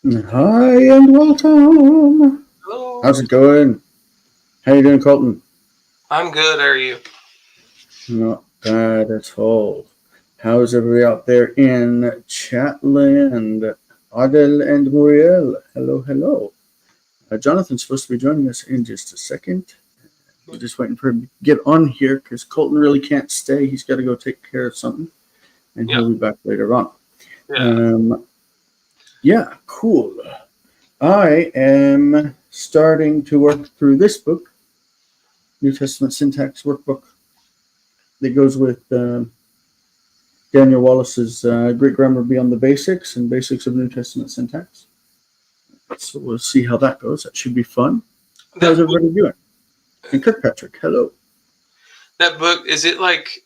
Hi and welcome. Hello. How's it going? How you doing, Colton? I'm good. How are you? Not bad at all. How's everybody out there in chatland? Adel and Muriel, hello, hello. Jonathan's supposed to be joining us in just a second. We're just waiting for him to get on here because Colton really can't stay. He's got to go take care of something, and he'll be back later on. Yeah, cool. I am starting to work through this book, New Testament Syntax Workbook, that goes with Daniel Wallace's Greek Grammar Beyond the Basics and Basics of New Testament Syntax. So we'll see how that goes. That should be fun. How's everybody doing? And Kirkpatrick, hello. That book, is it like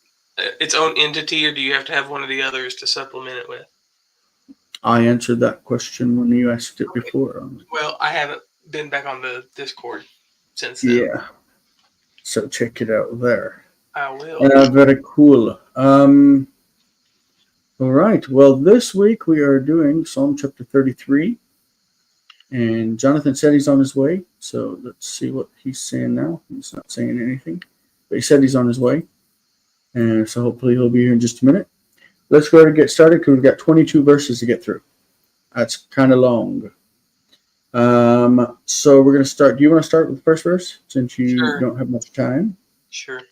its own entity, or do you have to have one of the others to supplement it with? I answered that question when you asked it before. Well, I haven't been back on the Discord since then. Yeah. So check it out there. I will. Very cool. All right. Well, this week we are doing Psalm chapter 33. And Jonathan said he's on his way. So let's see what he's saying now. He's not saying anything. But he said he's on his way. And so hopefully he'll be here in just a minute. Let's go ahead and get started because we've got 22 verses to get through. That's kind of long. So we're going to start. Do you want to start with the first verse since you don't have much time? Sure.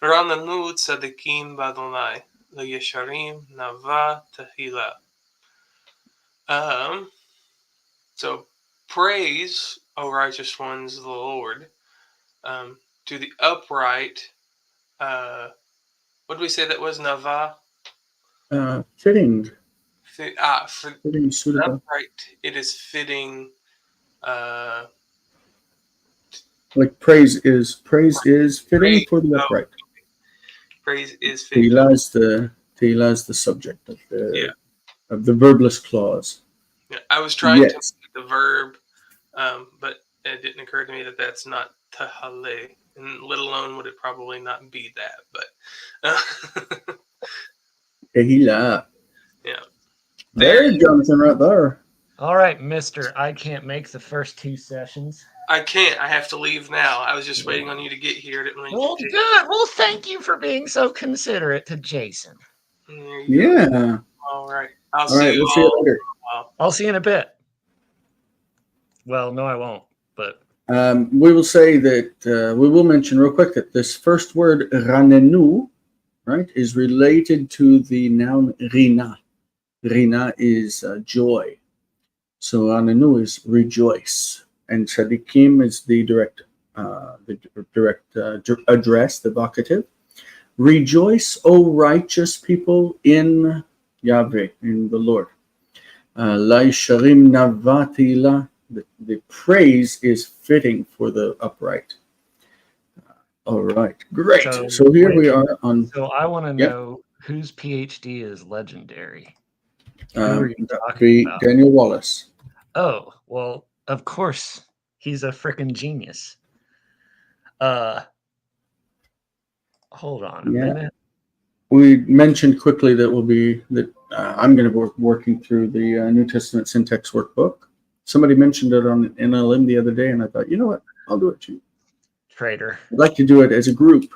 Ranenu tzadikim b'Adonai, le'yesharim 𝗔𝗕𝗦𝗡𝗙. So praise, O righteous ones, the Lord, to the upright. What did we say that was? Nava? Fitting. For fitting, suitable. Upright, it is fitting. Like praise is fitting for the upright. Praise is fitting. He lies the subject of the verbless clause. Yeah, I was trying to make the verb, but it didn't occur to me that that's not tahale, and let alone would it probably not be that. But Tehila. Yeah. There's Jonathan right there. All right, mister. I can't make the first two sessions. I can't. I have to leave now. I was just waiting on you to get here. I didn't really good. Well, thank you for being so considerate to Jason. Yeah. All right. We'll see you later. I'll see you in a bit. Well, no, I won't. But we will say that we will mention real quick that this first word ranenu, right, is related to the noun rina. Rina is joy. So ranenu is rejoice, and tzadikim is the direct address, the vocative. Rejoice, O righteous people, in Yahweh, in the Lord. Layisharim 𝗔𝗕𝗦𝗡𝗙. The praise is fitting for the upright. All right, great. So here we are on. So I want to know whose PhD is legendary. That would be Daniel Wallace. Oh, well, of course. He's a freaking genius. Hold on a minute. We mentioned quickly that I'm going to be working through the New Testament Syntax Workbook. Somebody mentioned it on NLM the other day, and I thought, you know what? I'll do it too. Traitor. I'd like to do it as a group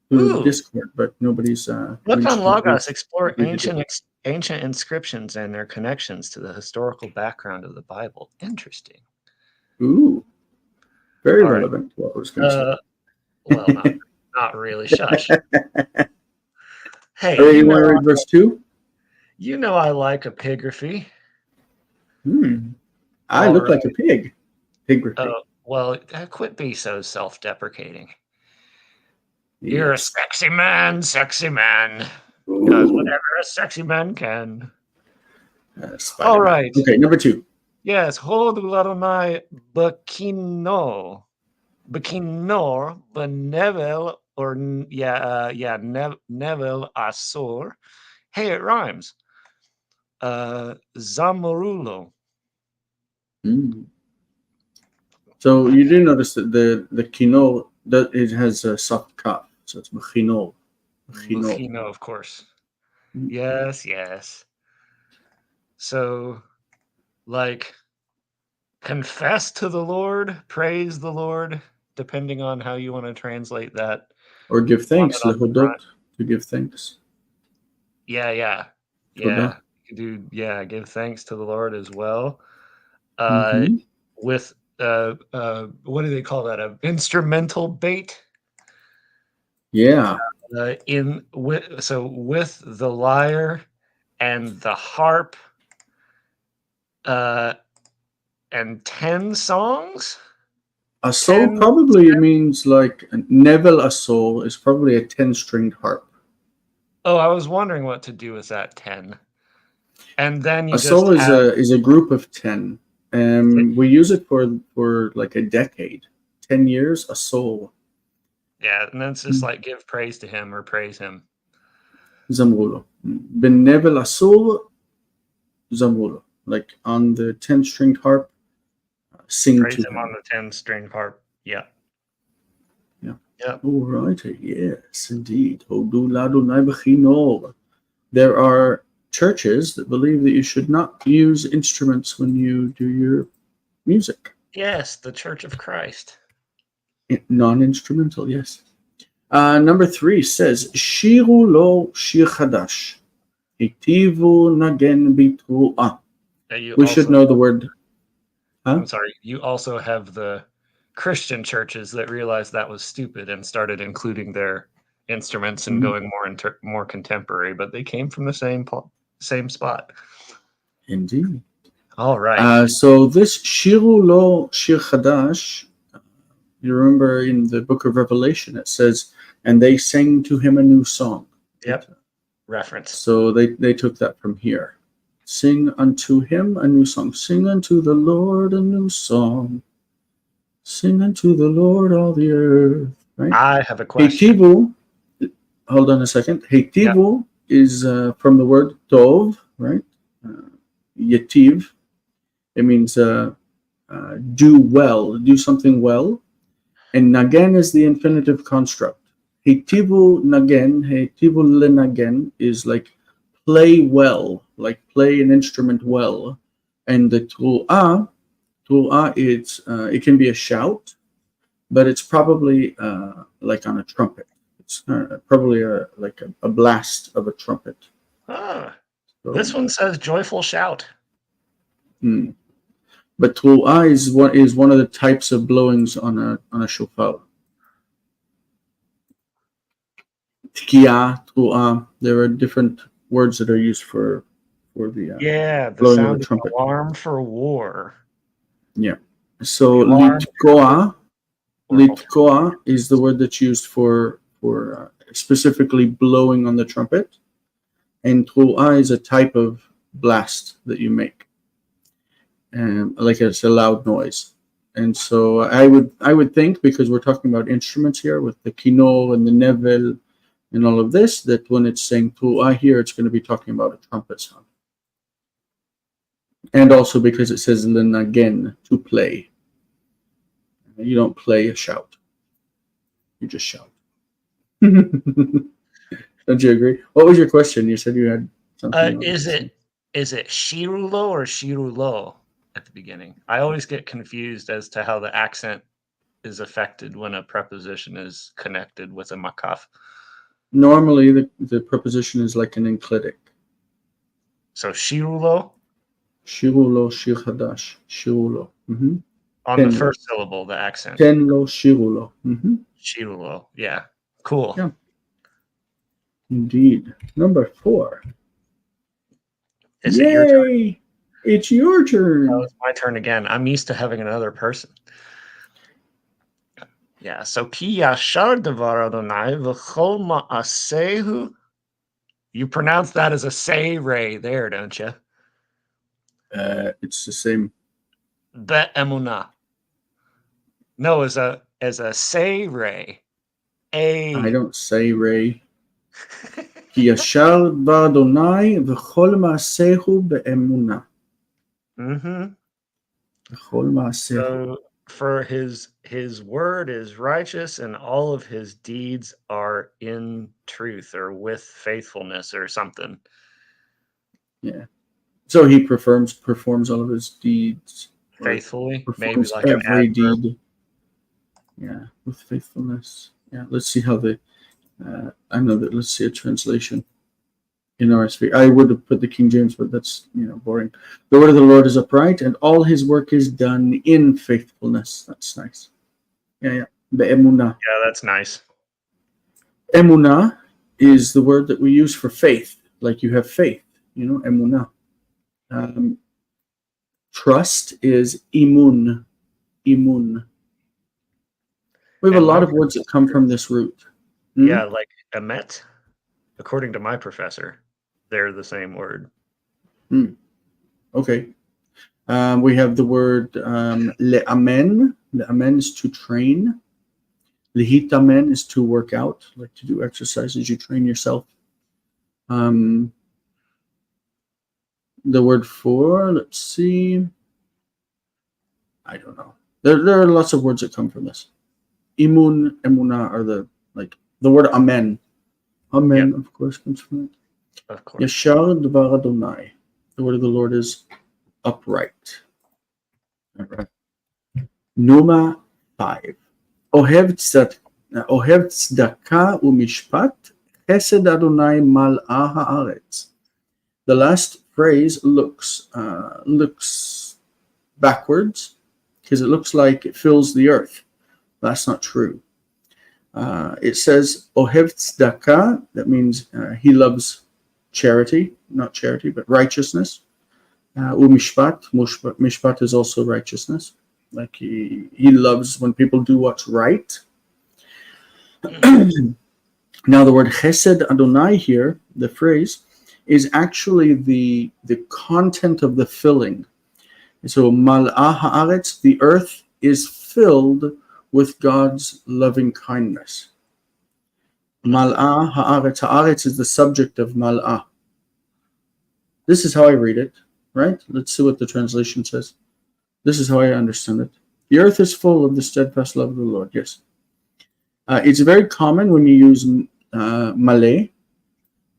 through Discord, but nobody's. Look on Logos. Explore ancient inscriptions and their connections to the historical background of the Bible. Interesting. Ooh, very relevant to what I was going to say. Well, not really. Shush. Hey, you want to read verse 2? You know I like epigraphy. I look like a pig. Epigraphy. Well, quit being so self-deprecating. Yes. You're a sexy man. Because whatever a sexy man can. All right. Okay, number 2. Yes, hold Adonai 𝗥𝗘𝗦𝗘𝗦 b'nevel or nevel asur. Hey, it rhymes. Zamorulo. So you do notice that the kino that it has a soft kaf, so it's 𝗥𝗘𝗦𝗚. 𝗥𝗘𝗦, of course. Yes. So, like confess to the Lord, praise the Lord, depending on how you want to translate that. Or give thanks, On the lehodot, to give thanks. Yeah. Todah. You can do, give thanks to the Lord as well. Mhm. With what do they call that? An instrumental bait. Yeah. With the lyre and the harp, and 10 songs. Asol probably means like Neville Asol is probably a 10-stringed harp. Oh, I was wondering what to do with that 10. And then you Asol just have, is a group of 10. We use it for like a decade, 10 years. Asol. yeah, and then it's just like give praise to him or praise him. Zamrulo. Ben Neville Asol Zamrulo. Like on the 10-stringed harp, sing Praise to him on the 10-string harp. Yeah. All right. Yes, indeed. There are churches that believe that you should not use instruments when you do your music. Yes, the Church of Christ. Non-instrumental, yes. Number 3 says, Shiru lo shir chadash. Hitivu nagen bitru'ah. We should know the word. Huh? I'm sorry. You also have the Christian churches that realized that was stupid and started including their instruments and going more contemporary, but they came from the same spot. Indeed. All right. So this Shiru lo shir chadash, you remember in the book of Revelation, it says, and they sang to him a new song. Yep. Reference. So they took that from here. Sing unto him a new song. Sing unto the Lord a new song. Sing unto the Lord all the earth. Right? I have a question. Heitivu, hold on a second. Heitivu is from the word tov, right? Yetiv. It means do well, do something well. And nagen is the infinitive construct. Heitivu nagen, heitivu lenagen is like play well, like play an instrument well. And the tru'ah, it can be a shout, but it's probably like on a trumpet. It's probably like a blast of a trumpet. So, this one says joyful shout. But tru'ah is one of the types of blowings on a shofar. Tkiya, tru'ah. There are different words that are used for the the blowing sound of a trumpet. Alarm for war. Yeah. So litkoa is the word that's used for specifically blowing on the trumpet, and tru'ah is a type of blast that you make, like it's a loud noise. And so I would think, because we're talking about instruments here with the kino and the nevel and all of this, that when it's saying tru'ah here, it's going to be talking about a trumpet sound. And also because it says lenagen, to play. You don't play a shout. You just shout. Don't you agree? What was your question? You said you had something. Is it shirulo or shirulo at the beginning? I always get confused as to how the accent is affected when a preposition is connected with a makaf. Normally, the preposition is like an enclitic. So shirulo? Shirulo, shir chadash. Shirulo. On the first syllable, the accent. Tenlo, shirulo. Shirulo. Yeah. Cool. Yeah. Indeed. Number 4. Is it your turn? It's your turn. Oh, it's my turn again. I'm used to having another person. Yeah. So ki yashar devar Adonai v'chol ma'asehu. You pronounce that as a say ray there, don't you? It's the same. Bet emunah. No, as a say ray. I don't say ray. Ki yashar v'Adonai v'chol ma'asehu be'emunah. V'chol ma'asehu. So for his word is righteous and all of his deeds are in truth or with faithfulness or something. Yeah. So he performs all of his deeds. faithfully, maybe performs like an every adverb. deed. Yeah, with faithfulness. Yeah, let's see how the. I know that. Let's see a translation in RSV. I would have put the King James, but that's boring. The word of the Lord is upright, and all His work is done in faithfulness. That's nice. Yeah. Be'emunah. Yeah, that's nice. Emunah is the word that we use for faith, like you have faith. Emunah. Trust is imun. Imun. We have a lot of words that come from this root. Yeah, like emet. According to my professor, they're the same word. Okay. We have the word le'amen. Le'amen is to train. Lehitamen is to work out, like to do exercises. You train yourself. The word for, let's see. I don't know. There are lots of words that come from this. Imun, emunah are the word amen. Amen, of course, comes from it. Of course. 𝗥𝗘𝗦𝗘𝗥𝗩𝗚. The word of the Lord is upright. All right. Numa 5. Ohev tzedakah u'mishpat, chesed Adonai mal'a haaretz. The last phrase looks backwards because it looks like it fills the earth. That's not true. It says ohev tzedakah. That means he loves charity, not charity, but righteousness. U'mishpat. Mishpat is also righteousness. Like he loves when people do what's right. Now the word chesed Adonai here, the phrase, is actually the content of the filling. So mal'a haaretz, the earth is filled with God's loving kindness. Mal'a haaretz. Haaretz is the subject of mal'a. This is how I read it, right? Let's see what the translation says. This is how I understand it. The earth is full of the steadfast love of the Lord. Yes. It's very common when you use malé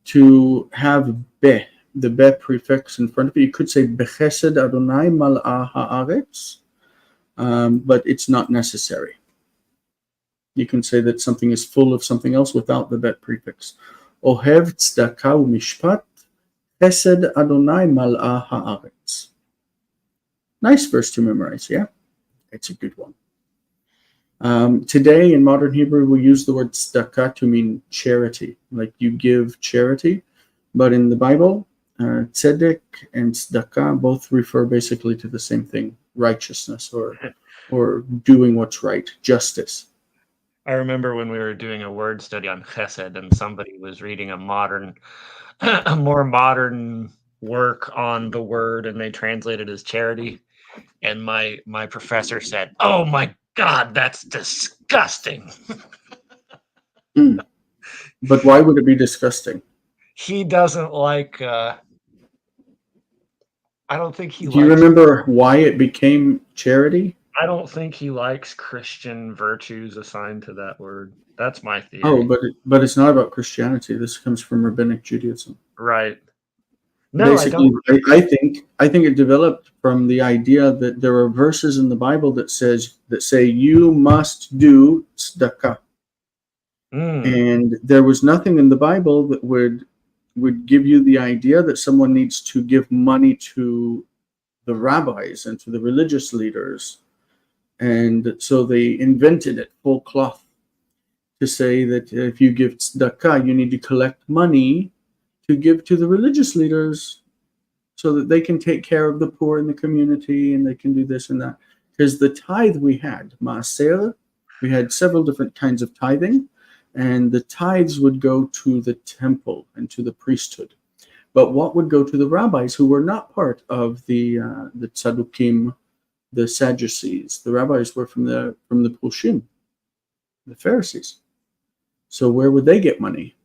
to have be, the be prefix in front of it. You could say bechesed Adonai mal'a haaretz, but it's not necessary. You can say that something is full of something else without the be prefix. Ohev tzedakah u'mishpat, chesed Adonai mal'a haaretz. Nice verse to memorize, yeah? It's a good one. Today in modern Hebrew, we use the word tzedakah to mean charity, like you give charity. But in the Bible, tzedek and tzedakah both refer basically to the same thing, righteousness or doing what's right, justice. I remember when we were doing a word study on chesed and somebody was reading a more modern work on the word and they translated as charity. And my professor said, "Oh my God, that's disgusting." But why would it be disgusting? He doesn't like. I don't think he. Do you remember why it became charity? I don't think he likes Christian virtues assigned to that word. That's my theory. Oh, but it's not about Christianity. This comes from rabbinic Judaism. Right. No, basically, I think it developed from the idea that there are verses in the Bible that say you must do tzedakah, and there was nothing in the Bible that would give you the idea that someone needs to give money to the rabbis and to the religious leaders, and so they invented it full cloth to say that if you give tzedakah, you need to collect money to give to the religious leaders so that they can take care of the poor in the community and they can do this and that. Because the tithe we had, maaser, we had several different kinds of tithing, and the tithes would go to the temple and to the priesthood. But what would go to the rabbis who were not part of the tzadukim, the Sadducees? The rabbis were from the Prushim, the Pharisees. So where would they get money?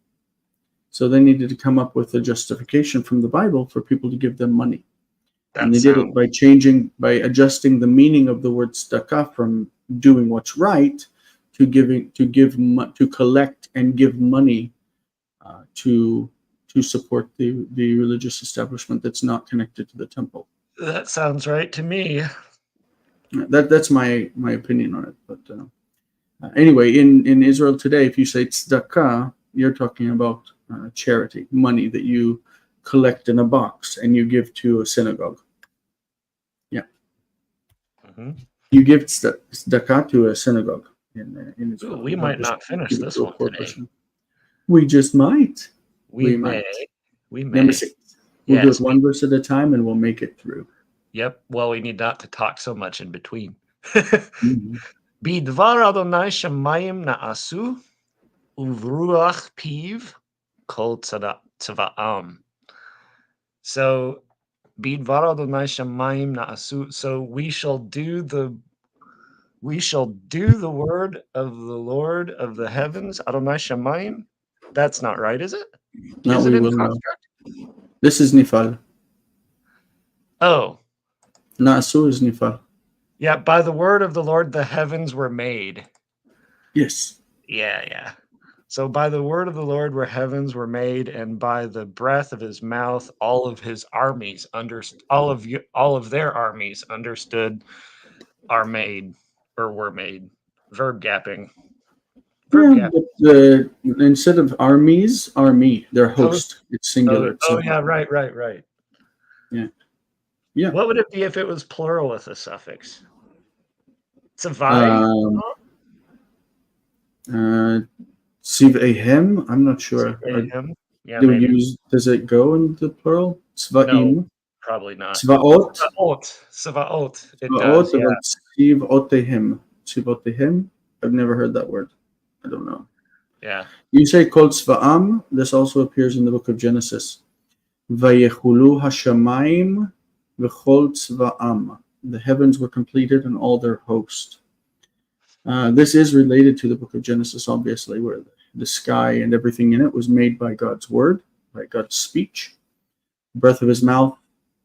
So they needed to come up with a justification from the Bible for people to give them money. And they did it by adjusting the meaning of the word tzedakah from doing what's right to collect and give money to support the religious establishment that's not connected to the temple. That sounds right to me. That's my opinion on it. But anyway, in Israel today, if you say tzedakah, you're talking about charity, money that you collect in a box and you give to a synagogue. Yeah. Mm-hmm. You give tzedakah to a synagogue in Israel. Ooh, we might not finish this one today. Person. We just might. We may. Number 6. We'll do it one verse at a time and we'll make it through. Yep. Well, we need not to talk so much in between. Mm-hmm. Bidvar Adonai Shemayim na'asu uvruach piv kol tzava'am. So, Bidvar Adonai Shemayim na'asu. So we shall do the word of the Lord of the heavens, Adonai Shemayim. That's not right, is it? No, is we it in will construct? This is nifal. Oh. Na'asu is nifal. Yeah, by the word of the Lord, the heavens were made. Yes. Yeah. So by the word of the Lord where heavens were made, and by the breath of his mouth, all of his armies all of their armies understood are made or were made. Verb gapping. But instead of armies, army, they're host. It's singular. Yeah, right. Yeah. What would it be if it was plural with a suffix? Tzavai? Tziv'ehem? I'm not sure. Yeah, do we use? Does it go in the plural? Tzva'im? No, probably not. Tzva'ot? Tzva'ot. It does. Yeah. Tziv'otehem. Tziv'otehem? I've never heard that word. I don't know. Yeah. You say kol tzva'am. This also appears in the book of Genesis. Vayechulu hashamayim v'chol tzva'am. The heavens were completed and all their host. This is related to the book of Genesis, obviously, where the sky and everything in it was made by God's word, by God's speech, breath of his mouth,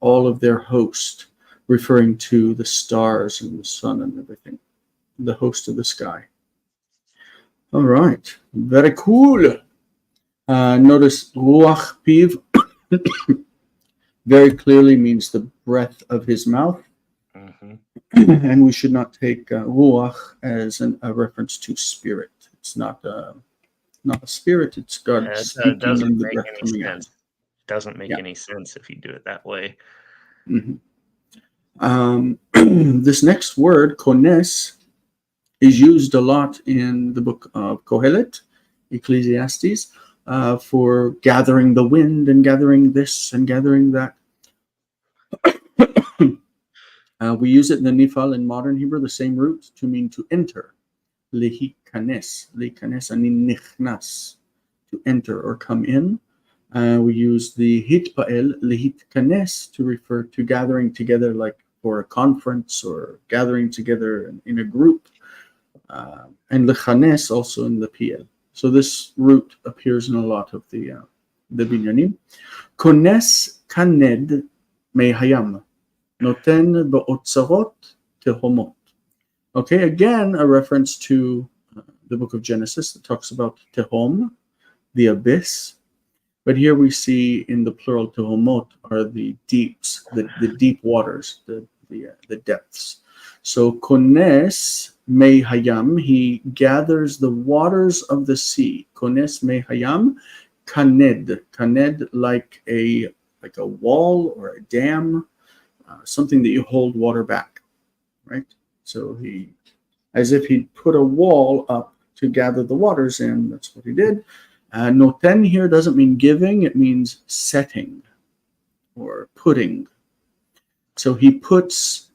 all of their host, referring to the stars and the sun and everything, the host of the sky. All right, very cool. Notice ruach piv very clearly means the breath of his mouth. Mm-hmm. And we should not take ruach as a reference to spirit. It's not a spirit. It's God speaking. It doesn't make any sense. It doesn't make any sense if you do it that way. Mm-hmm. This next word, kones, is used a lot in the book of Kohelet, Ecclesiastes, for gathering the wind and gathering this and gathering that. We use it in the nifal in modern Hebrew, the same root, to mean to enter. Lehikanes ani nichnas, to enter or come in. We use the hitpael, lehitkanes, to refer to gathering together, like for a conference or gathering together in a group. And lechanes also in the PL. So this root appears in a lot of the binyanim. Kones kaned mehayam. Noten be'otzarot tehomot. Okay, again, a reference to the book of Genesis that talks about tehom, the abyss. But here we see in the plural tehomot are the deeps, the deep waters, the depths. So kones mei hayam, he gathers the waters of the sea. Kones mei hayam, kaned like a wall or a dam. Something that you hold water back, right? So he, as if he'd put a wall up to gather the waters in. That's what he did. Noten here doesn't mean giving; it means setting or putting. So he puts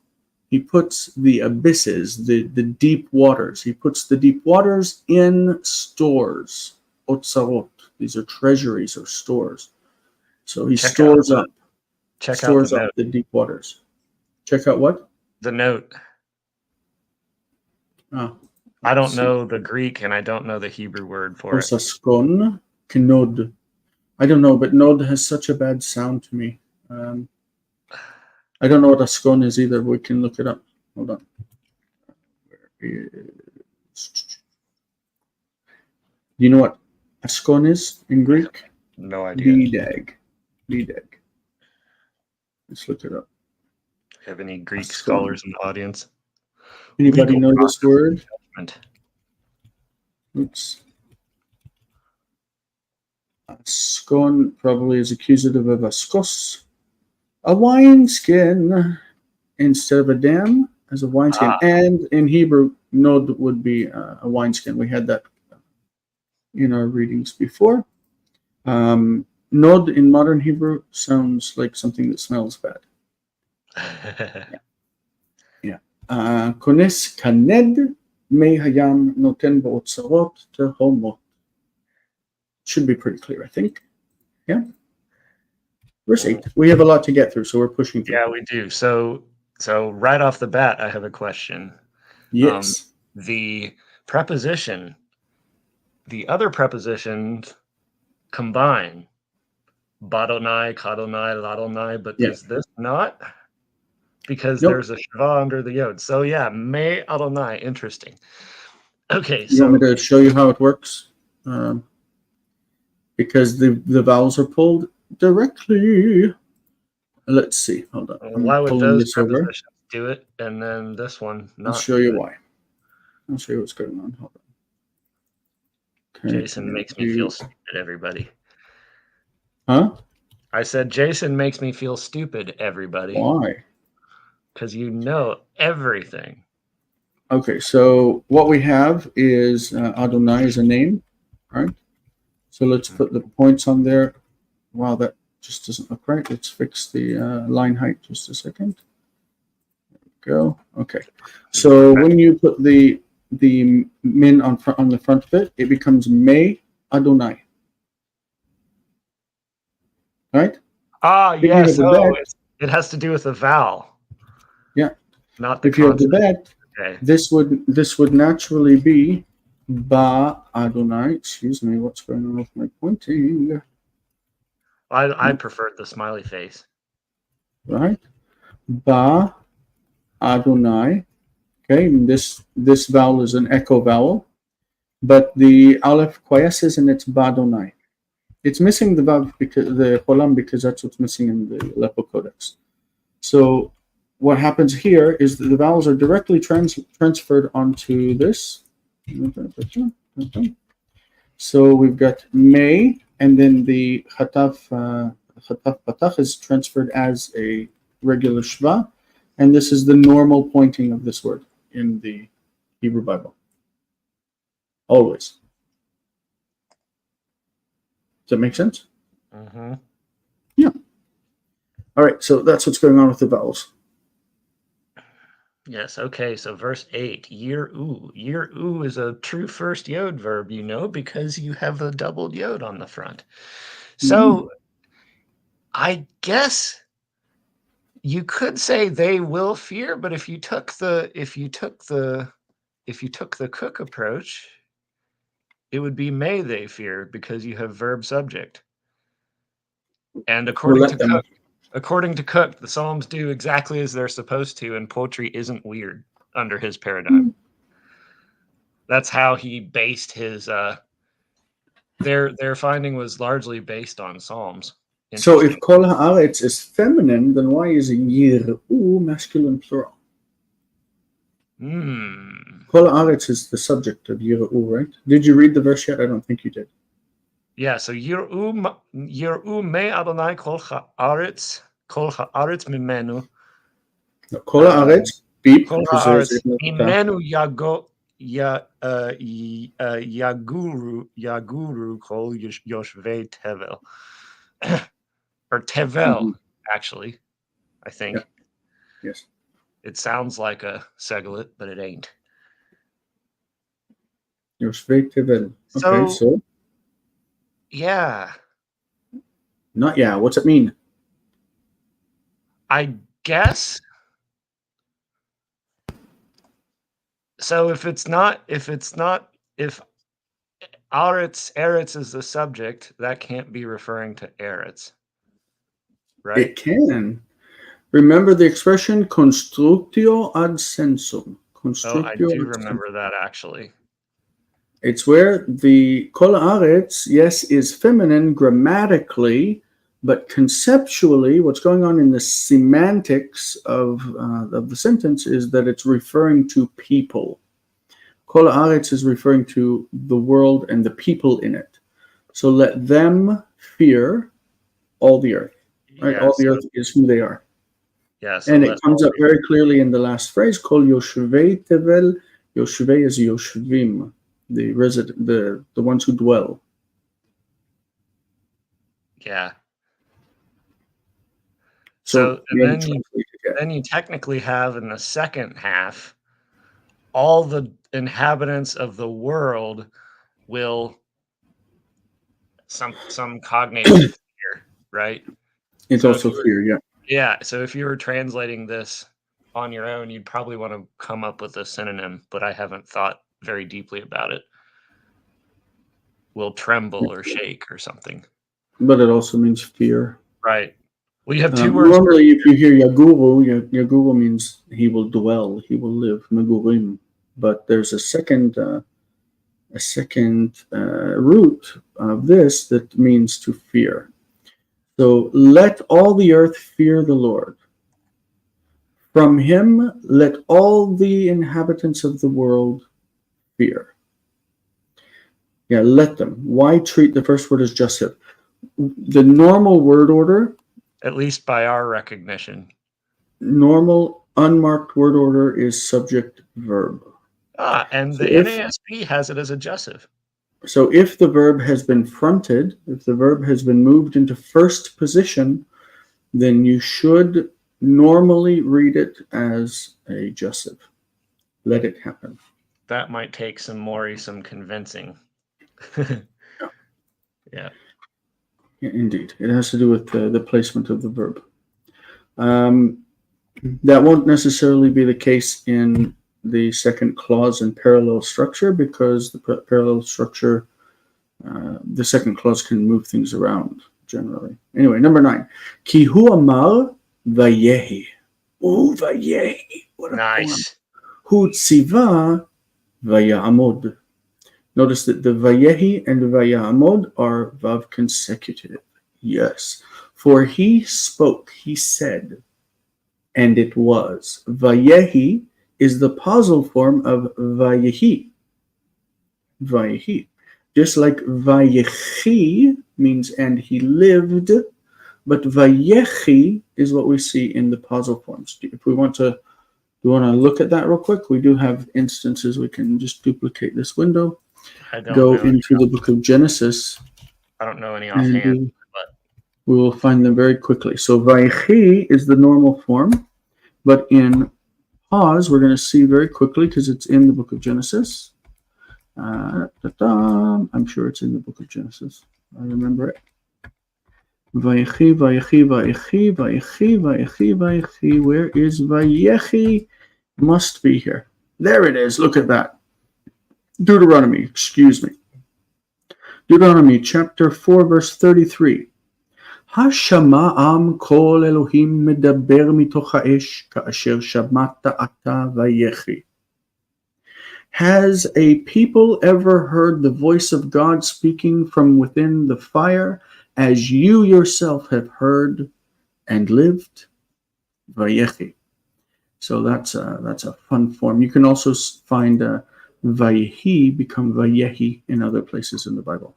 the abysses, the deep waters. He puts the deep waters in stores. Otzarot. These are treasuries or stores. So he stores up. Stores up the deep waters. Check out what? The note. I don't know the Greek and I don't know the Hebrew word for it. Osaskon, knod. I don't know, but nod has such a bad sound to me. I don't know what askon is either. We can look it up. Hold on. Do you know what askon is in Greek? No idea. Lidag. Let's look it up. Have any Greek scholars in the audience? Anybody legal know this word? judgment. Oops. Scone probably is accusative of a skos, a wineskin, instead of a dam as a wineskin. And in Hebrew, nod would be a wineskin. We had that in our readings before. Nod in modern Hebrew sounds like something that smells bad. Yeah. Kones kaned mei hayam noten ba'otzarot tehomot. Should be pretty clear, I think. Yeah. Verse 8. We have a lot to get through, so we're pushing through. Yeah, we do. So right off the bat, I have a question. Yes. The preposition, the other prepositions combine. Badonai, kadonai, ladonai, but is this not? Because there's a shva under the yod. So yeah, me adonai. Interesting. Okay, you want me to show you how it works? Because the vowels are pulled directly. Let's see. Hold on. Why would those prepositions do it, and then this one not? I'll show you why. I'll show you what's going on. Hold on. Okay. Jason makes me feel stupid, everybody. Huh? I said Jason makes me feel stupid, everybody. Why? Because you know everything. Okay, so what we have is Adonai is a name, right? So let's put the points on there. Wow, that just doesn't look right. Let's fix the line height just a second. There we go. Okay. So when you put the min on the front of it, it becomes Me Adonai. Right? Yes. It has to do with the vowel. Yeah. Not the if you have the bet, okay. this would naturally be Ba Adonai. Excuse me, what's going on with my pointing? I preferred the smiley face. Right? Ba Adonai. Okay, and this vowel is an echo vowel, but the aleph quiesces and it's Ba Adonai. It's missing the vav because the cholam, because that's what's missing in the Aleppo Codex. So what happens here is that the vowels are directly transferred onto this. So we've got me, and then the chataf patach is transferred as a regular shva, and this is the normal pointing of this word in the Hebrew Bible. Always. Does that make sense? Mm-hmm. Yeah. All right, so that's what's going on with the vowels. Yes, okay, so verse 8, yir'u. Yir'u is a true first yod verb, because you have a doubled yod on the front. So I guess you could say they will fear, but if you took the Cook approach, it would be may they fear, because you have verb subject. And according to Cook, the Psalms do exactly as they're supposed to, and poetry isn't weird under his paradigm. That's how he based his their finding was largely based on Psalms. So if kol haaretz is feminine, then why is yir'u masculine plural? Kol haaretz is the subject of yir'u, right? Did you read the verse yet? I don't think you did. Yeah, so yir'u me Adonai kol haaretz mimenu. Kol haaretz beep. Kol haaretz mimenu yaguru kol yoshvei tevel. Or tevel, actually, I think. Yeah. Yes. It sounds like a seglet, but it ain't. Yoshvei tevel. Okay, so? Yeah. Not yeah. What's it mean? I guess. So if Eretz is the subject, that can't be referring to Eretz, right? It can. Remember the expression constructio ad sensum. I do remember that, actually. It's where the kol haaretz, yes, is feminine grammatically, But conceptually, what's going on in the semantics of the sentence is that it's referring to people. Kol haaretz is referring to the world and the people in it. So let them fear all the earth. Right? Yeah, all the earth is who they are. Yeah, so and it comes up very clearly in the last phrase, Kol yoshvei tevel. Yoshvei is yoshvim, the resident, the ones who dwell. Yeah. So then you technically have in the second half, all the inhabitants of the world will some cognate with fear, right? It's So also fear, yeah. Yeah, so if you were translating this on your own, you'd probably want to come up with a synonym, but I haven't thought very deeply about it. Will tremble or shake or something. But it also means fear. Right. Well, you have two words. Normally, if you hear 𝗥𝗘𝗦𝗘𝗧, 𝗥𝗘𝗦 means he will dwell, he will live, 𝗥𝗘𝗦. But there's a second root of this that means to fear. So let all the earth fear the Lord. From him, let all the inhabitants of the world fear. Yeah, let them. Why treat the first word as jussive? The normal word order, at least by our recognition, normal unmarked word order is subject verb. And so the NASB has it as a jussive. So if the verb has been fronted, if the verb has been moved into first position, then you should normally read it as a jussive. Let it happen. That might take some convincing. Yeah. Indeed. It has to do with the placement of the verb. That won't necessarily be the case in the second clause in parallel structure, because the parallel structure, the second clause can move things around generally. Anyway, number 9. Ki hu amar vayehi. Oh, vayehi. What a nice. Hu tziva vayamod. Notice that the vayehi and vayamod are vav consecutive. Yes. For he spoke, he said, and it was. Vayehi is the posal form of vayehi. Vayehi. Just like vayechi means and he lived, but vayechi is what we see in the posal forms. If we want to, look at that real quick, we do have instances. We can just duplicate this window. Go into the book of Genesis. I don't know any offhand, but we will find them very quickly. So vayechi is the normal form, but in pause, we're going to see very quickly because it's in the book of Genesis. I'm sure it's in the book of Genesis. I remember it. Vayechi, vayechi, vayechi, vayechi, vayechi, vayechi. Where is vayechi? Must be here. There it is. Look at that. Deuteronomy, excuse me. Deuteronomy chapter 4, verse 33. השמעם קול אלוהים מדבר מתוך האש כאשר שמעת אתה ויחי. Has a people ever heard the voice of God speaking from within the fire as you yourself have heard and lived? Vayechi. So that's a fun form. You can also find vayehi become vayehi in other places in the Bible.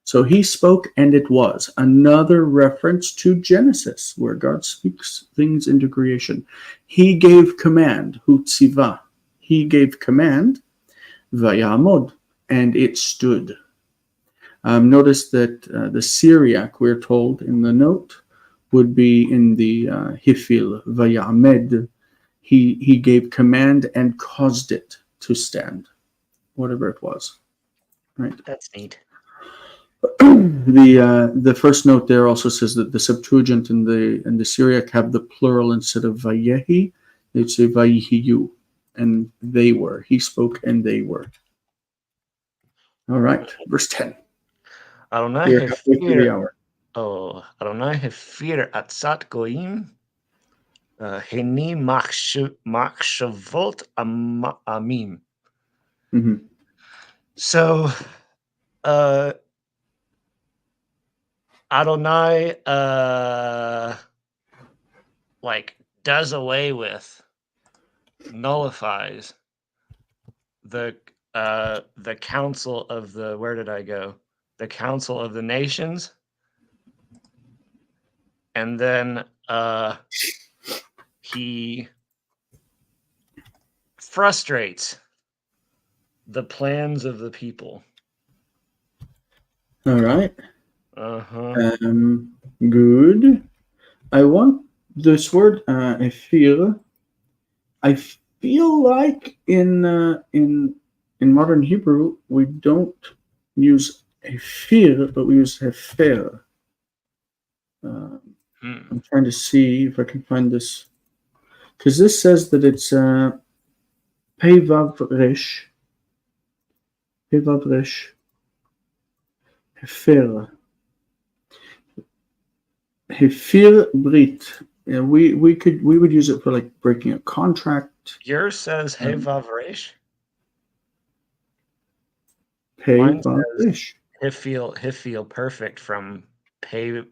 So he spoke and it was. Another reference to Genesis, where God speaks things into creation. He gave command, hu tziva. He gave command, vayamod, and it stood. Notice that the Syriac, we're told in the note, would be in the hifil, vayamed. He gave command and caused it to stand, whatever it was. Right. That's neat. The first note there also says that the Septuagint and the Syriac have the plural instead of vayehi. They'd say vayihiyu, and they were. He spoke and they were. All right, verse 10. Adonai hefir atzat goyim heni machshavot amim. So Adonai like does away with, nullifies the council of the, where did I go? The council of the nations. And then he frustrates the plans of the people. All right. Uh-huh. Good. I want this word 𝗥𝗚𝗚𝗛𝗢𝗚. I feel like in modern Hebrew we don't use 𝗥𝗚𝗚, but we use 𝗥𝗡𝗚. I'm trying to see if I can find this, because this says that it's Pei Vav Resh, 𝗥𝗡𝗚. Hefir Brit. Yeah, we would use it for like breaking a contract. Yours says Hey Vav Resh. Pei Vav Resh. Hifil perfect from Pei.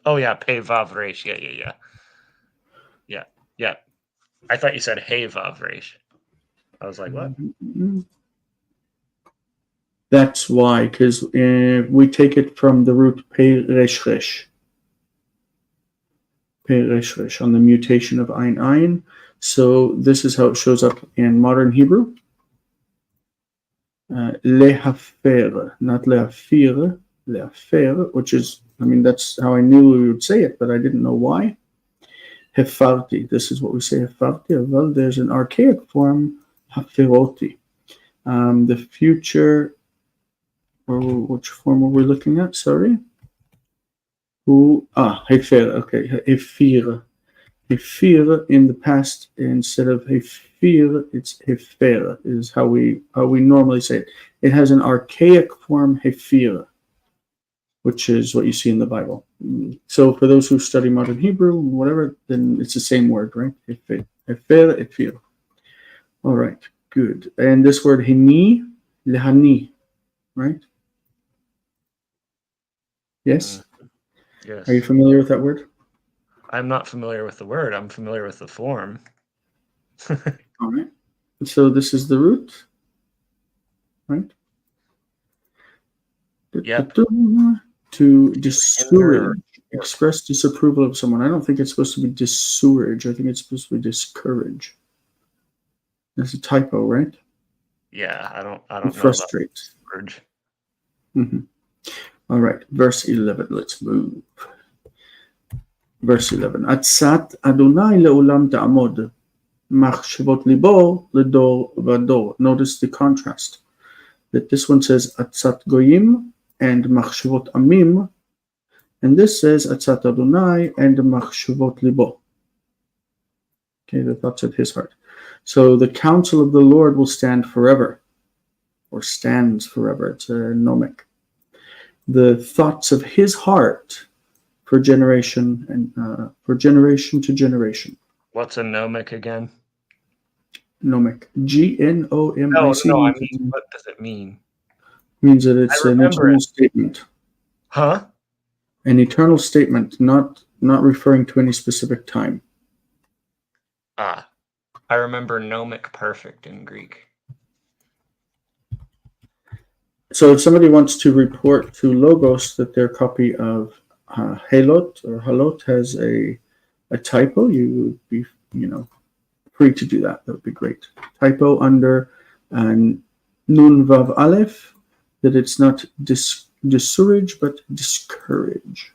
Oh yeah, Pei Vav Resh. Yeah. I thought you said Hey Vav Resh. I was like, what? That's why, because we take it from the root Pei Resh Resh. Pei Resh Resh, on the mutation of Ein Ein. So this is how it shows up in modern Hebrew. Lehafer, not lehafer, lehafer, which is, I mean, that's how I knew we would say it, but I didn't know why. Hefarti, this is what we say, hefarti. Well, there's an archaic form, haferoti. The future, or which form are we looking at? Sorry. Hefer, okay, hefir. Hefir in the past, instead of hefir, it's hefer, is how we normally say it. It has an archaic form, hefir, which is what you see in the Bible. So for those who study modern Hebrew, whatever, then it's the same word, right? Hefer, hefir. All right, good. And this word hini, lehani, right? Yes? Yes. Are you familiar with that word? I'm not familiar with the word. I'm familiar with the form. All right. So this is the root, right? Yep. To discourage, express disapproval of someone. I don't think it's supposed to be discourage. I think it's supposed to be discourage. That's a typo, right? Yeah, I don't know. Frustrate. Discourage. Mm-hmm. All right, verse 11. Let's move. Verse 11. Atzat Adonai le'olam ta'amod, machshavot libo ledor vador. Notice the contrast. That this one says Atzat goyim and machshavot amim, and this says Atzat Adonai and machshavot libo. Okay, the thoughts of his heart. So the counsel of the Lord will stand forever, or stands forever. It's a nomic. The thoughts of his heart for generation and for generation to generation. What's a nomic again? Nomic. Gnomic. No, I mean, what does it mean? Means that it's an eternal statement. Huh? An eternal statement, not referring to any specific time. I remember nomic perfect in Greek. So if somebody wants to report to Logos that their copy of Halot or Halot has a typo, you would be, free to do that. That would be great. Typo under Nun Vav Aleph, that it's not discourage, but discourage.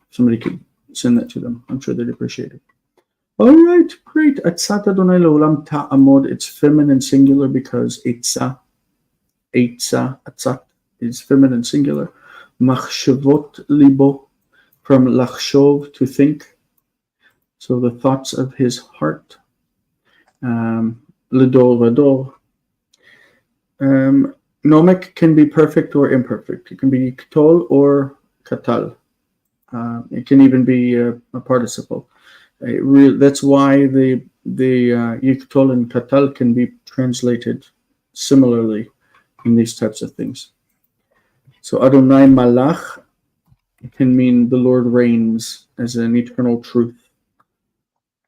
Somebody could send that to them. I'm sure they'd appreciate it. All right, great. Atzat Adonai le'olam ta'amod. It's feminine singular because Eitzah, atzat is feminine singular. Machshavot libo, from lachshov, to think. So the thoughts of his heart. Ledor vador. Nomic can be perfect or imperfect. It can be ktol or katal. It can even be a participle. That's why the yiktol and katal can be translated similarly in these types of things. So Adonai Malach, It can mean the Lord reigns as an eternal truth.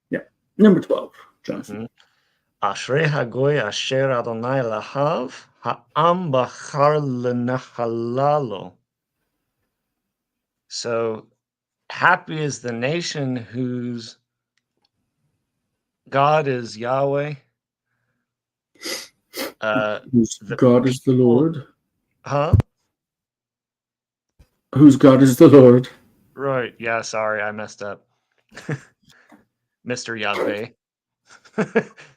Yeah. Number 12, Jonathan. Ashrei hagoy asher Adonai lahav ha'am bachar lenachalalo. So happy is the nation whose God is Yahweh. Whose God is the Lord. Huh? Whose God is the Lord. Right. Yeah, sorry, I messed up. Mr. Yahweh.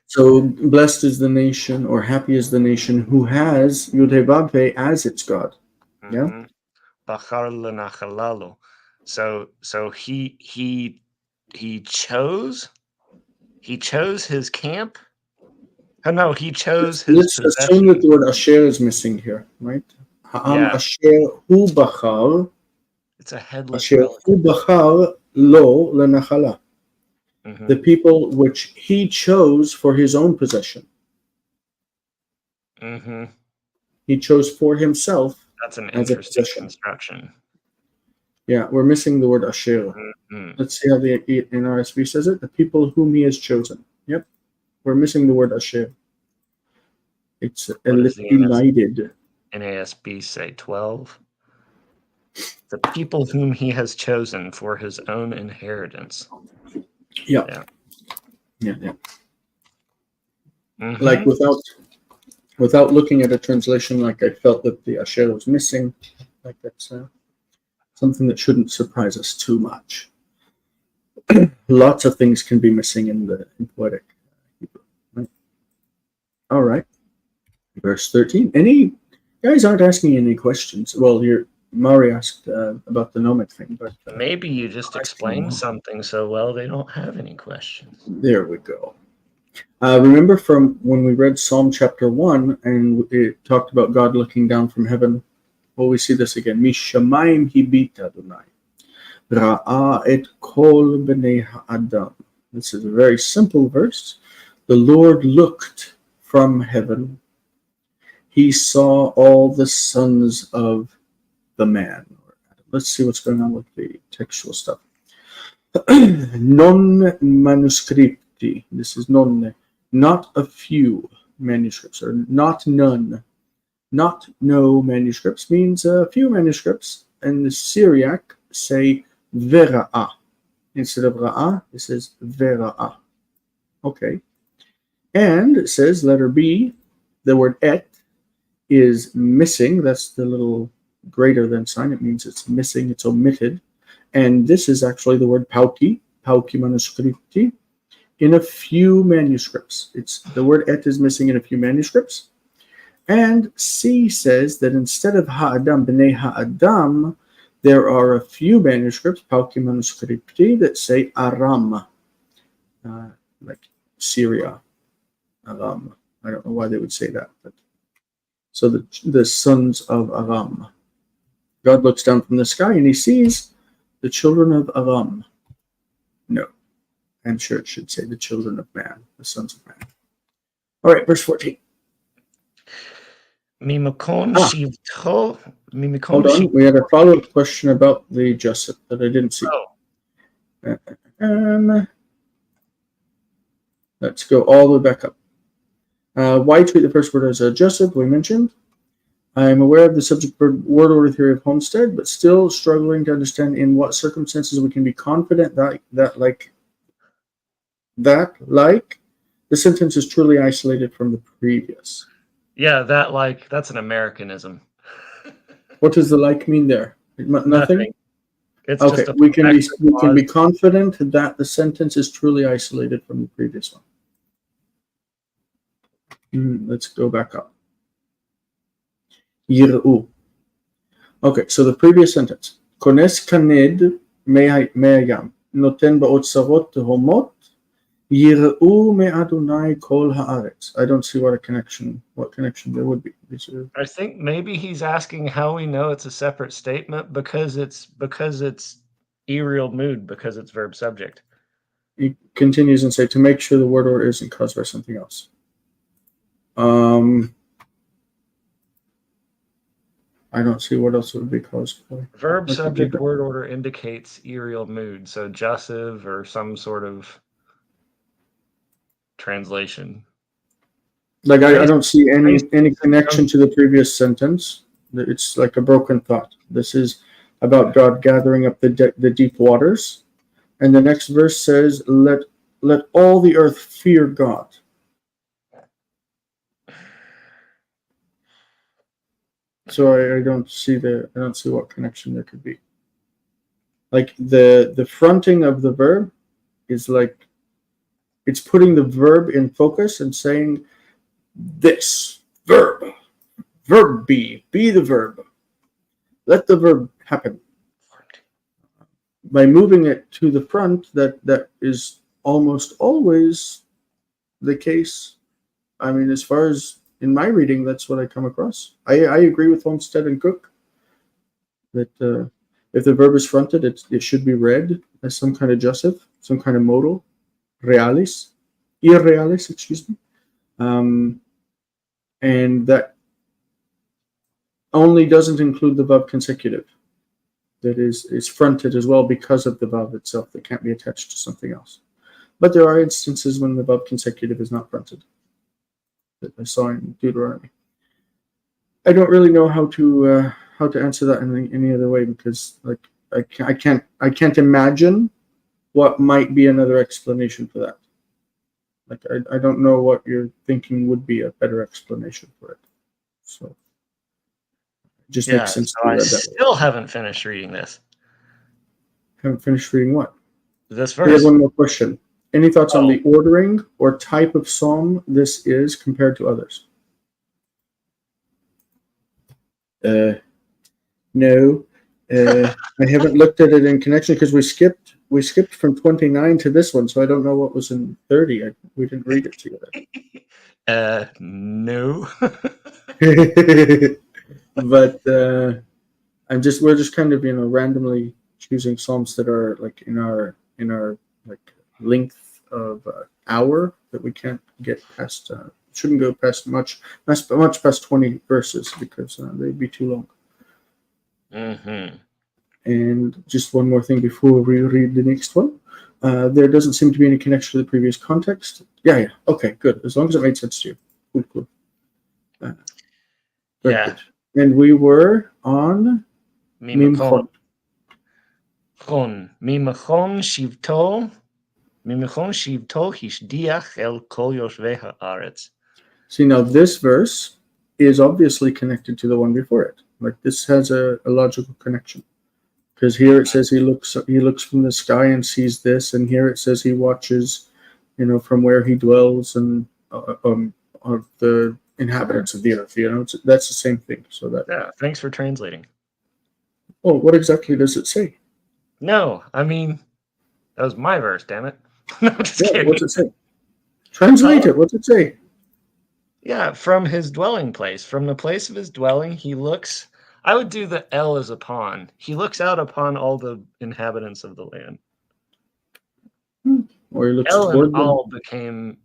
So blessed is the nation, or happy is the nation who has 𝗥𝗘𝗦𝗘𝗥𝗡 as its God. Yeah. Bachar lenachalalo. So he chose his camp. Oh no, he chose his Let's possession. assume that the word asher is missing here, right? Ha'am asher hu bachar. It's a headless Asher relative. hu bachar lo lenachala. The people which he chose for his own possession. He chose for himself. That's an interesting construction. Yeah, we're missing the word asher. Let's see how the NRSV says it. The people whom he has chosen. Yep. We're missing the word asher. It's elided. NASB say 12. The people whom he has chosen for his own inheritance. Yeah. Like without looking at a translation, like I felt that the asher was missing. Like that's something that shouldn't surprise us too much. Lots of things can be missing in poetic Hebrew. Right? All right. Verse 13. Any guys aren't asking any questions. Well, Mari asked about the gnomic thing, but maybe you just explained something so well they don't have any questions. There we go. Remember from when we read Psalm chapter 1 and it talked about God looking down from heaven? Well, we see this again. Mishamayim hibita Adonai. Ra'a et kol b'nei ha'adam. This is a very simple verse. The Lord looked from heaven. He saw all the sons of the man. Let's see what's going on with the textual stuff. Non manuscripti. This is non. Not a few manuscripts, or not none. Not no manuscripts means a few manuscripts. And the Syriac say vera'a. Instead of ra'a, it says vera'a. Okay. And it says, letter B, the word et is missing. That's the little greater than sign. It means it's missing, it's omitted. And this is actually the word pauki manuscripti, in a few manuscripts. It's the word et is missing in a few manuscripts. And C says that instead of ha'adam b'nei ha'adam, there are a few manuscripts, pauki manuscripti, that say Aram, like Syria, Aram. I don't know why they would say that, but so the sons of Aram. God looks down from the sky and he sees the children of Aram. No, I'm sure it should say the children of man, the sons of man. All right, verse 14. Hold on, we had a follow-up question about the 𝗔𝗓 that I didn't see. Let's go all the way back up. Why treat the first word as a 𝗔𝗓? We mentioned. I am aware of the subject word order theory of Homestead, but still struggling to understand in what circumstances we can be confident that the sentence is truly isolated from the previous. Yeah, that's an Americanism. What does the like mean there? Nothing? It's okay, just we can be confident that the sentence is truly isolated from the previous one. Let's go back up. Yir'u. Okay, so the previous sentence. Kones kaned me'ayam. Noten ba'otzarot tehomot. Yir'u me'adonai kol ha'aretz. I don't see what connection there would be. I think maybe he's asking how we know it's a separate statement because it's aerial mood, because it's verb subject. He continues and say to make sure the word order isn't caused by something else. I don't see what else it would be caused for. Verb, subject, word order indicates aerial mood. So jussive or some sort of translation. Like I don't see any connection to the previous sentence. It's like a broken thought. This is about God gathering up the deep waters. And the next verse says, let all the earth fear God. So I don't see what connection there could be. Like the fronting of the verb is like it's putting the verb in focus and saying this verb be the verb. Let the verb happen. By moving it to the front, that is almost always the case. I mean, as far as in my reading, that's what I come across. I agree with Olmsted and Cook that if the verb is fronted, it should be read as some kind of jussive, some kind of modal, irrealis, excuse me. And that only doesn't include the verb consecutive. That is fronted as well because of the verb itself that can't be attached to something else. But there are instances when the verb consecutive is not fronted that I saw in Deuteronomy. I don't really know how to answer that in any other way because like I can't imagine what might be another explanation for that. Like I don't know what you're thinking would be a better explanation for it. So it just makes sense. So I still haven't finished reading this. Haven't finished reading what? This We have verse. one more question. Any thoughts on the ordering or type of psalm this is compared to others? No. I haven't looked at it in connection because we skipped from 29 to this one, so I don't know what was in 30. We didn't read it together. No. But we're just kind of randomly choosing psalms that are like in our like length of hour that we can't get past. Shouldn't go past much past 20 verses because they'd be too long. Mm-hmm. And just one more thing before we read the next one. There doesn't seem to be any connection to the previous context. Yeah. Okay, good. As long as it made sense to you. Cool. Very good. And we were on Mimachon. Mimachon shivto hishdiach el kol yoshvei haaretz. See, now this verse is obviously connected to the one before it. Like this has a logical connection. Because here it says he looks from the sky and sees this, and here it says he watches, from where he dwells and of the inhabitants of the earth. That's the same thing. So that. Thanks for translating. Oh, what exactly does it say? No, I mean that was my verse. Damn it! No, just kidding. What's it say? Translate it. What's it say? Yeah, from his dwelling place, from the place of his dwelling, he looks. I would do the L as upon. He looks out upon all the inhabitants of the land. Or he looks L and them. all became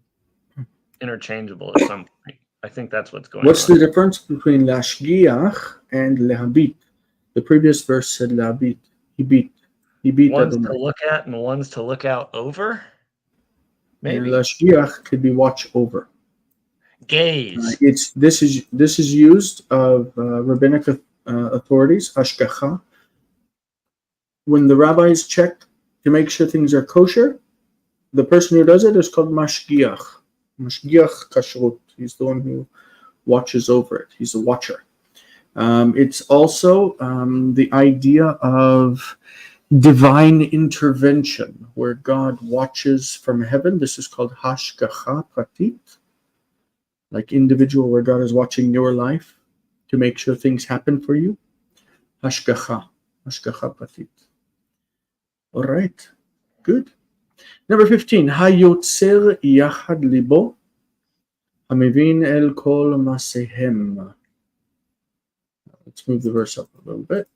interchangeable at some point. I think that's what's going on. What's the difference between lashgiach and lehabit? The previous verse said lehabit. He beat. One's to look at and one's to look out over. Maybe. Lashgiach could be watch over. Gaze. This is used of rabbinic authorities, hashgacha. When the rabbis check to make sure things are kosher, the person who does it is called mashgiach. Mashgiach kashrut. He's the one who watches over it. He's a watcher. It's also the idea of divine intervention, where God watches from heaven. This is called hashgacha pratit. Like individual, where God is watching your life to make sure things happen for you. Hashgacha pratit. All right, good. Number 15. Hayotzer yachad libo, hamevin el kol masehem. Let's move the verse up a little bit.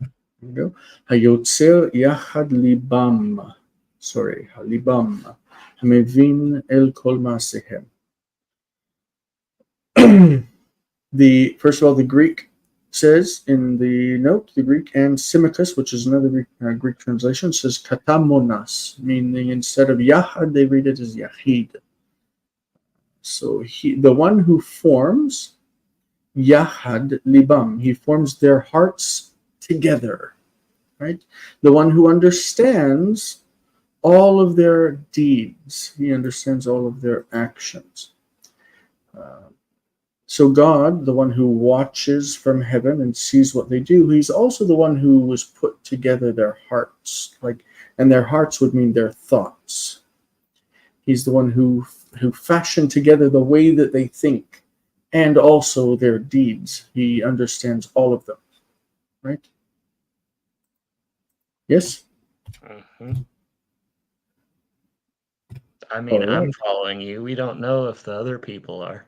There we go. Hayotzer yachad libam. Sorry, halibam. Hamevin el kol masehem. First of all, the Greek says in the note, the Greek, and Symmachus, which is another Greek translation, says katamonas, meaning instead of yahad, they read it as yahid. So the one who forms yahad libam, he forms their hearts together, right? The one who understands all of their deeds, he understands all of their actions. So God, the one who watches from heaven and sees what they do, he's also the one who was put together their hearts, and their hearts would mean their thoughts. He's the one who fashioned together the way that they think and also their deeds. He understands all of them, right? Yes? Mm-hmm. I mean, right. I'm following you. We don't know if the other people are.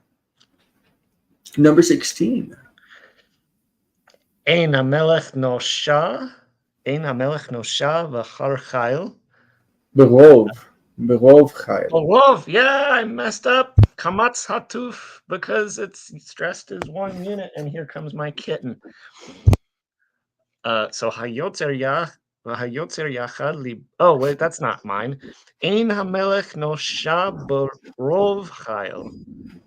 Number 16. 𝗥𝗘𝗦𝗚𝗛𝗧 𝗥𝗘𝗦𝗚𝗛𝗧 Berov chayil. Berov, yeah, I messed up. Kamatz hatuf, because it's stressed as one unit, and here comes my kitten. So 𝗥𝗘𝗦𝗚𝗛𝗧 𝗥𝗘𝗦𝗚𝗛𝗧. Oh wait, that's not mine. 𝗥𝗘𝗦𝗚𝗛𝗧 berov chayil.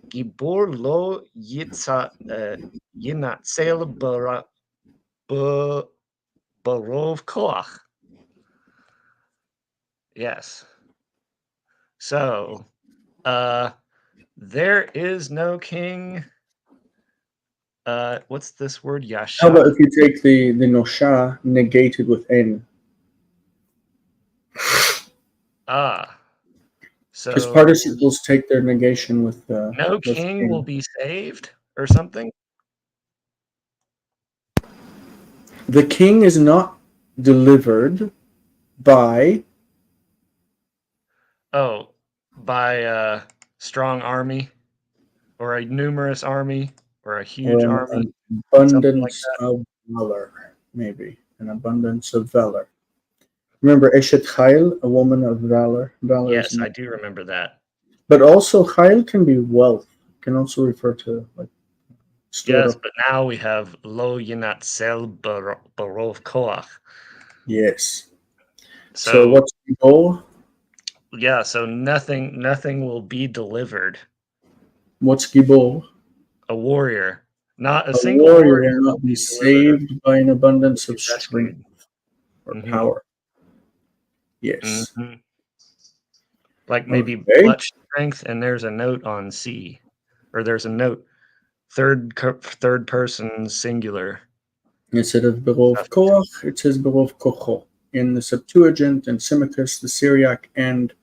Gibor lo 𝗕𝗘𝗦𝗚𝗙𝗧 berov koach. Yes. So, there is no king. What's this word? Yasha. How about if you take the nosha negated with n? So because participles take their negation with no king will be saved or something. The king is not delivered by a strong army or a numerous army or a huge army. An abundance of valor, maybe an abundance of valor. Remember Eshet Chayil, a woman of valor. Yes, I do remember that. But also Chayil can be wealth. It can also refer to like. Yes, but now we have lo yinatzel barov koach. Yes. So what's the goal? Yeah, so nothing will be delivered. What's Gibor? A warrior. Not a A single warrior will not be saved by an abundance of strength or power. Yes. Mm-hmm. Like maybe blood strength, and there's a note on C, or there's a note third person singular. Instead of berov koach, it says berov kocho in the Septuagint and Symmachus, the Syriac, and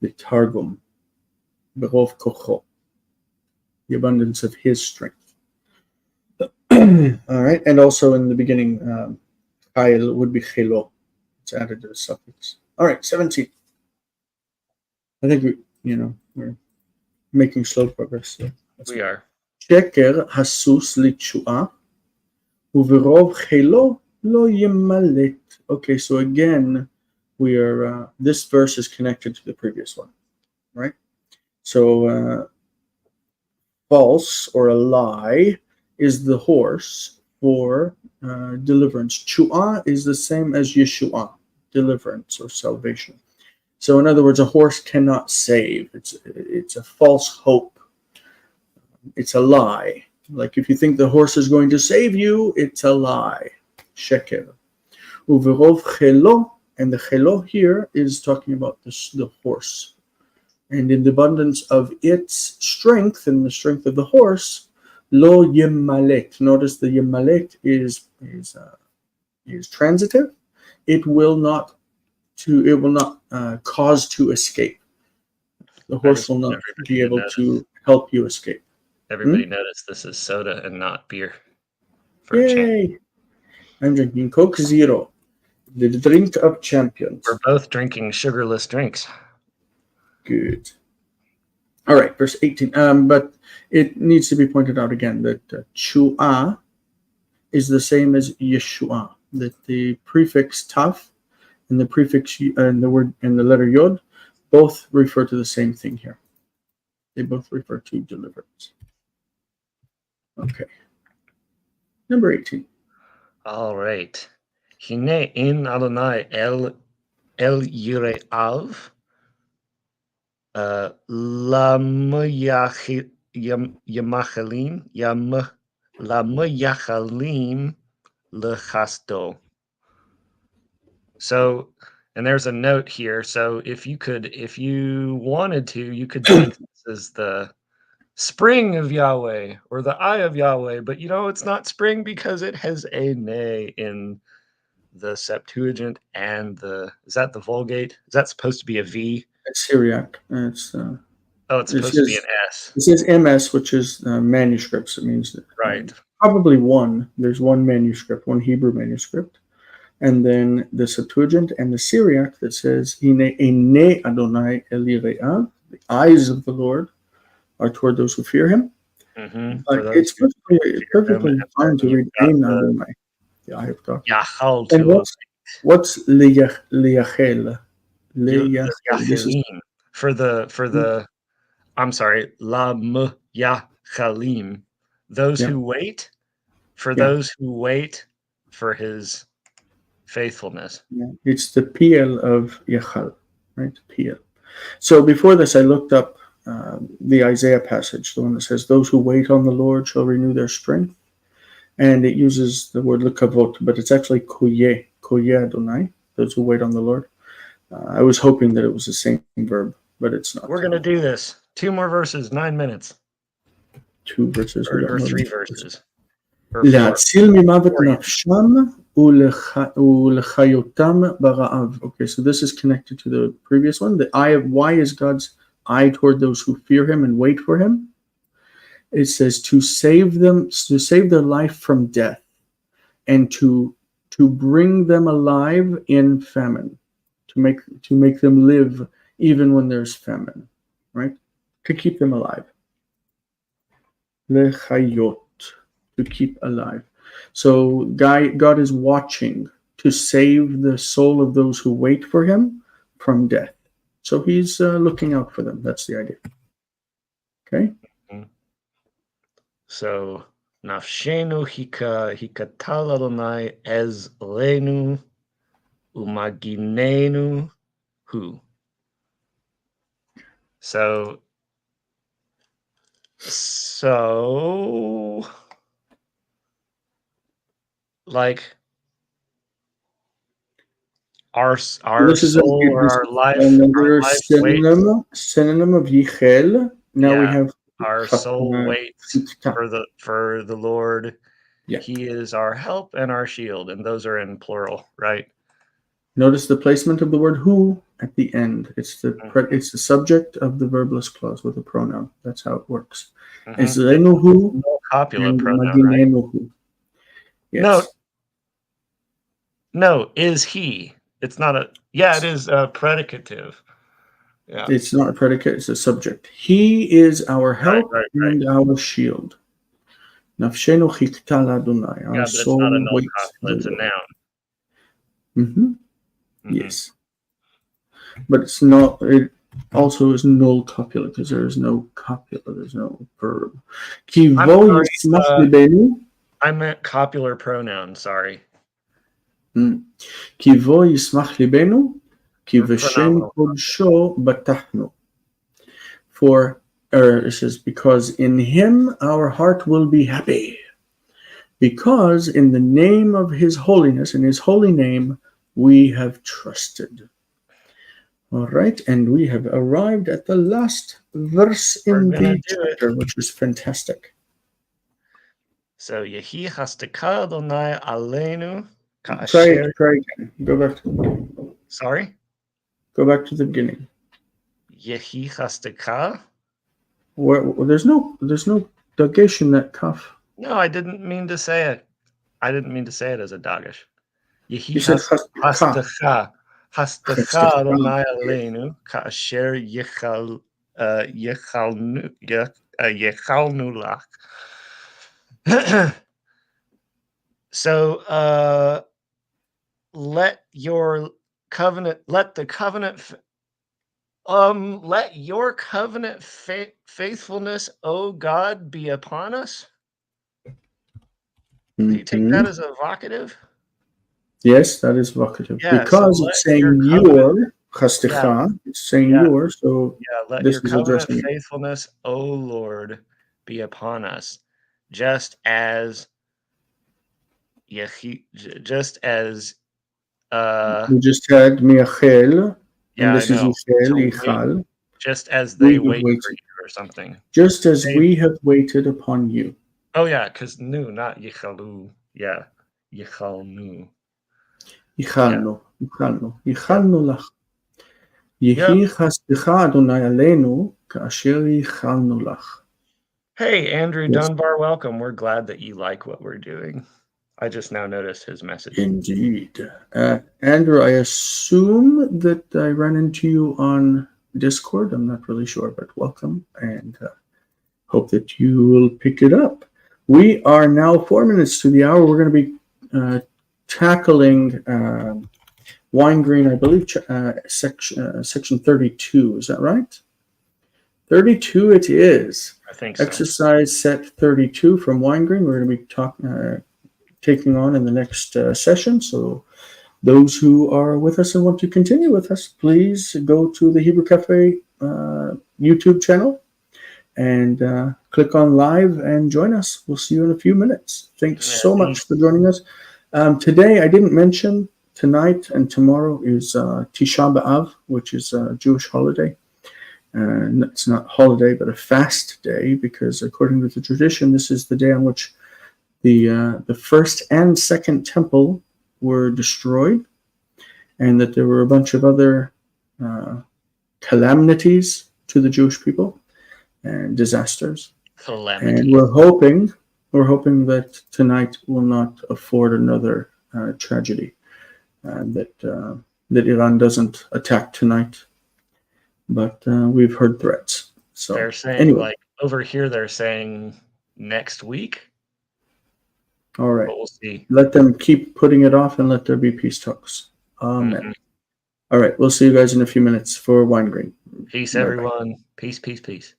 the Targum. Berov kocho, the abundance of his strength. All right, and also in the beginning, chayil would be chelo. It's added to the suffix. All right, 17. I think we're making slow progress. So we are. שקר הסוס לתשועה, וברוב חילו לא ימלט. Okay, so again, we are. This verse is connected to the previous one, right? So false or a lie is the horse for deliverance. Chua is the same as Yeshua, deliverance or salvation. So in other words, a horse cannot save. It's a false hope. It's a lie. Like if you think the horse is going to save you, it's a lie. Sheker. Uverov chelo, and the chelo here is talking about the horse. And in the abundance of its strength and the strength of the horse, lo yemalet. Notice the yemalet is transitive. It will not cause to escape. The horse will not be able to help you escape. Everybody notice this is soda and not beer. Yay! I'm drinking Coke Zero, the drink of champions. We're both drinking sugarless drinks. Good. All right, verse 18. But it needs to be pointed out again that chua is the same as Yeshua. That the prefix taf and the prefix and the word and the letter yod both refer to the same thing here. They both refer to deliverance. Okay. Number 18. All right. Hine in Adonai el yire'av lamayachalim lechasto. So, and there's a note here. So if you wanted to, you could take this as the spring of Yahweh or the eye of Yahweh, but it's not spring because it has a nay in the Septuagint and is that the Vulgate? Is that supposed to be a V? It's Syriac. It's supposed to be an S. It says MS, which is manuscripts. It means right. Probably one. There's one manuscript, one Hebrew manuscript. And then the Septuagint and the Syriac that says, Hine Adonai el yire'av, the eyes of the Lord are toward those who fear him. Mm-hmm. But it's perfectly fine to read Ein Adonai, the eye of God. And what's liyachel? For the I'm sorry, yachalim, those who wait, those who wait for his faithfulness. Yeah. It's the PL of Yachal, right? PL. So before this, I looked up the Isaiah passage, the one that says, "Those who wait on the Lord shall renew their strength," and it uses the word lekavot, but it's actually koye Adonai. Those who wait on the Lord. I was hoping that it was the same verb, but it's not. We're going to do this. 2 more verses, 9 minutes. 2 verses. Or 3 verses. להציל ממוות נפשם ולחיותם ברעב. Okay, so this is connected to the previous one. The eye of, why is God's eye toward those who fear him and wait for him? It says to save them, to save their life from death, and to bring them alive in famine, to make them live even when there's famine, right? To keep them alive. Lechayot, to keep alive. So God is watching to save the soul of those who wait for him from death. So he's looking out for them. That's the idea. Okay? Mm-hmm. So, nafshenu hikatal Adonai ezlenu umaginenu hu. So like our soul or our life, another synonym of yichel. Now we have our soul waits for the Lord. Yeah. He is our help and our shield, and those are in plural, right? Notice the placement of the word who at the end. It's the subject of the verbless clause with a pronoun. That's how it works. It's lenuhu, no copula pronoun, right? Yes. No, is he? It's not a. Yeah, it is a predicative. Yeah. It's not a predicate. It's a subject. He is our help and our shield. Nafshenu chikta l'Adonai. Our soul waits. It's a noun. Mm-hmm. Mm-hmm. Yes. But it's not. It also is null copula because there is no copula. There's no verb. I meant copular pronoun. Sorry. Kivo yismach libenu, ki v'shem kodsho batachnu. It says, because in him our heart will be happy. Because in the name of his holiness, in his holy name, we have trusted. All right, and we have arrived at the last verse in the chapter, which is fantastic. So, Yehi hastaka Adonai aleinu. Try again. Go back to the beginning. Sorry? Go back to the beginning. Yehi hastaka? There's no dagesh in that kaf. No, I didn't mean to say it. I didn't mean to say it as a dagesh. Yehi hastaka. Hastaka Adonai aleinu ka'asher yechalnu lach. So, let your covenant faithfulness, O God, be upon us. Do you take that as a vocative? Yes, that is vocative. Yeah, because so it's saying your, 𝗥𝗘𝗦𝗧𝗧, it's saying your, so let this your is covenant addressing it. faithfulness, O Lord, be upon us, just as just as we just had 𝗥𝗚𝗦𝗘𝗧, and this is I know. 𝗥𝗘𝗦𝗡𝗦. Just as We they have wait for waited. you or something. Just as we have waited upon you. Oh yeah, because nu, not 𝗥𝗚𝗚. Yeah, 𝗥𝗚𝗦𝗚. ייחלנו לך. יהי חסדך אדוני עלינו כאשר ייחלנו לך. Hey, Andrew Yes. Dunbar, welcome. We're glad that you like what we're doing. I just now noticed his message. Indeed. Andrew, I assume that I ran into you on Discord. I'm not really sure, but welcome, and hope that you will pick it up. We are now 4 minutes to the hour. We're going to be tackling Wine-Green, I believe, section 32. Is that right? 32 it is. I think so. Exercise set 32 from Wine-Green. We're going to be taking on in the next session. So those who are with us and want to continue with us, please go to the Hebrew Cafe YouTube channel and click on live and join us. We'll see you in a few minutes. Thanks so much for joining us. Today, I didn't mention, tonight and tomorrow is Tisha B'Av, which is a Jewish holiday. And it's not holiday, but a fast day, because according to the tradition, this is the day on which the first and second temple were destroyed, and that there were a bunch of other calamities to the Jewish people and disasters. And we're hoping that tonight will not afford another tragedy, that Iran doesn't attack tonight. But we've heard threats. So they're saying, anyway. like over here, they're saying next week. All right. But we'll see. Let them keep putting it off and let there be peace talks. Amen. All right. We'll see you guys in a few minutes for Wine-Green. Peace, Bye-bye. everyone. Peace, peace, peace.